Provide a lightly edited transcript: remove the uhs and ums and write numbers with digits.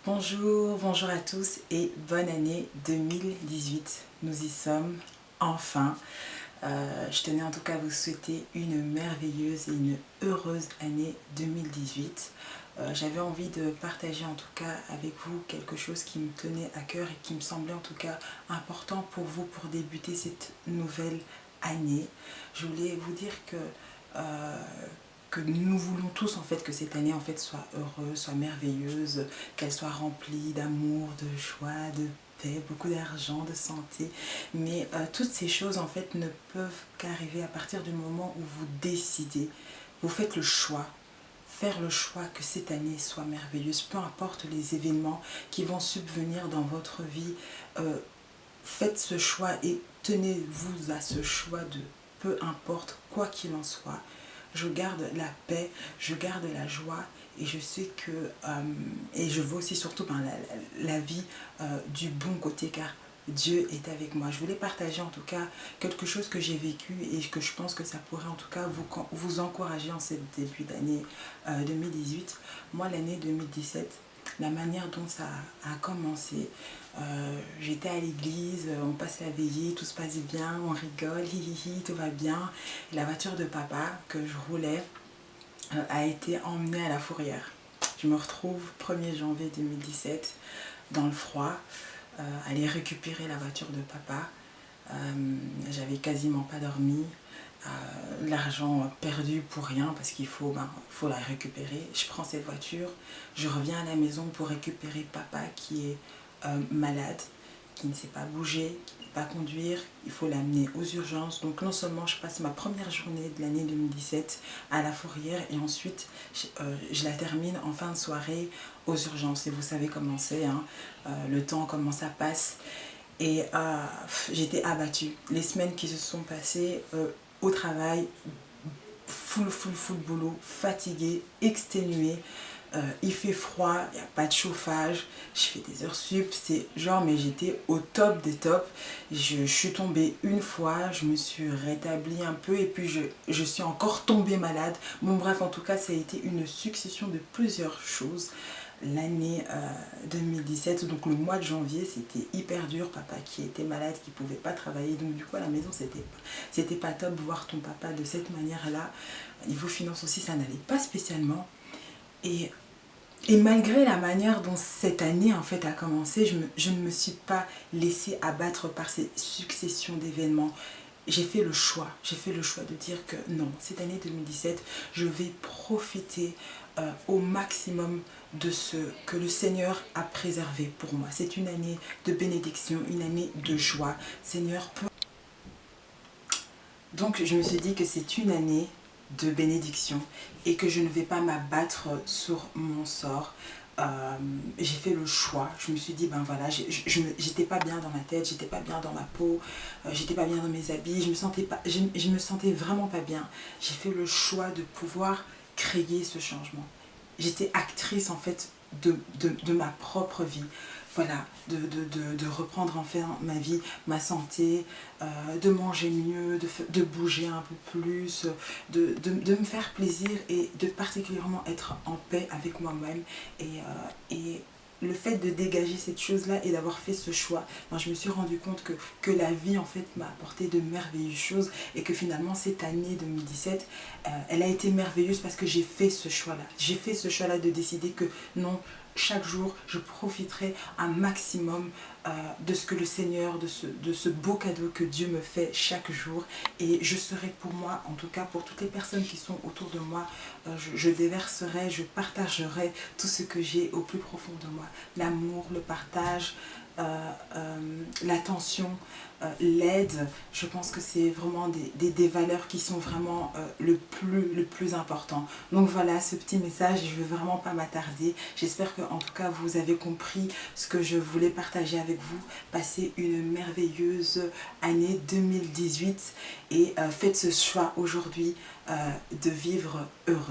Bonjour à tous et bonne année 2018. Nous y sommes enfin. Je tenais en tout cas à vous souhaiter une merveilleuse et une heureuse année 2018. J'avais envie de partager en tout cas avec vous quelque chose qui me tenait à cœur et qui me semblait en tout cas important pour vous pour débuter cette nouvelle année. Je voulais vous dire que nous voulons tous en fait que cette année en fait soit heureuse, soit merveilleuse, qu'elle soit remplie d'amour, de joie, de paix, beaucoup d'argent, de santé. Mais toutes ces choses en fait ne peuvent qu'arriver à partir du moment où vous décidez, vous faites le choix. Faire le choix que cette année soit merveilleuse, peu importe les événements qui vont subvenir dans votre vie, faites ce choix et tenez-vous à ce choix de peu importe quoi qu'il en soit. Je garde la paix, je garde la joie et je sais que, et je vois aussi surtout la vie du bon côté car Dieu est avec moi. Je voulais partager en tout cas quelque chose que j'ai vécu et que je pense que ça pourrait en tout cas vous encourager en ce début d'année 2018. Moi l'année 2017, la manière dont ça a commencé, j'étais à l'église, on passe la veillée, tout se passe bien, on rigole, hi, tout va bien. Et la voiture de papa que je roulais a été emmenée à la fourrière. Je me retrouve 1er janvier 2017 dans le froid, aller récupérer la voiture de papa. J'avais quasiment pas dormi. L'argent perdu pour rien parce qu'il faut la récupérer. Je prends cette voiture, je reviens à la maison pour récupérer papa qui est malade, qui ne sait pas bouger, qui ne sait pas conduire, il faut l'amener aux urgences. Donc non seulement je passe ma première journée de l'année 2017 à la fourrière et ensuite je la termine en fin de soirée aux urgences. Et vous savez comment c'est, hein, le temps, comment ça passe. Et j'étais abattue. Les semaines qui se sont passées au travail, full boulot, fatiguée, exténuée. Il fait froid, il n'y a pas de chauffage, je fais des heures sup, c'est genre, mais j'étais au top des tops. Je suis tombée une fois, je me suis rétablie un peu et puis je suis encore tombée malade. Bon bref, en tout cas, ça a été une succession de plusieurs choses. L'année 2017, donc le mois de janvier, c'était hyper dur. Papa qui était malade, qui ne pouvait pas travailler, donc du coup à la maison c'était pas top. Voir ton papa de cette manière là, niveau finance aussi, ça n'allait pas spécialement. Et malgré la manière dont cette année en fait a commencé, je ne me suis pas laissée abattre par ces successions d'événements. J'ai fait le choix de dire que non, cette année 2017, je vais profiter au maximum de ce que le Seigneur a préservé pour moi. C'est une année de bénédiction, une année de joie. Seigneur, donc je me suis dit que c'est une année de bénédiction et que je ne vais pas m'abattre sur mon sort. J'ai fait le choix, je me suis dit ben voilà, j'étais pas bien dans ma tête, j'étais pas bien dans ma peau, j'étais pas bien dans mes habits, je me sentais vraiment pas bien. J'ai fait le choix de pouvoir créer ce changement. J'étais actrice en fait de ma propre vie. Voilà, de reprendre enfin ma vie, ma santé, de manger mieux, de bouger un peu plus, de me faire plaisir et de particulièrement être en paix avec moi-même. Et le fait de dégager cette chose-là et d'avoir fait ce choix, ben, je me suis rendu compte que la vie en fait m'a apporté de merveilleuses choses et que finalement cette année 2017, elle a été merveilleuse parce que j'ai fait ce choix-là. J'ai fait ce choix-là de décider que non, chaque jour, je profiterai un maximum de ce que le Seigneur, de ce beau cadeau que Dieu me fait chaque jour. Et je serai pour moi, en tout cas pour toutes les personnes qui sont autour de moi, je déverserai, je partagerai tout ce que j'ai au plus profond de moi. L'amour, le partage, l'attention, l'aide. Je pense que c'est vraiment des valeurs qui sont vraiment le plus important. Donc voilà ce petit message, je ne veux vraiment pas m'attarder. J'espère que en tout cas vous avez compris ce que je voulais partager avec vous. Passez une merveilleuse année 2018 et faites ce choix aujourd'hui de vivre heureux.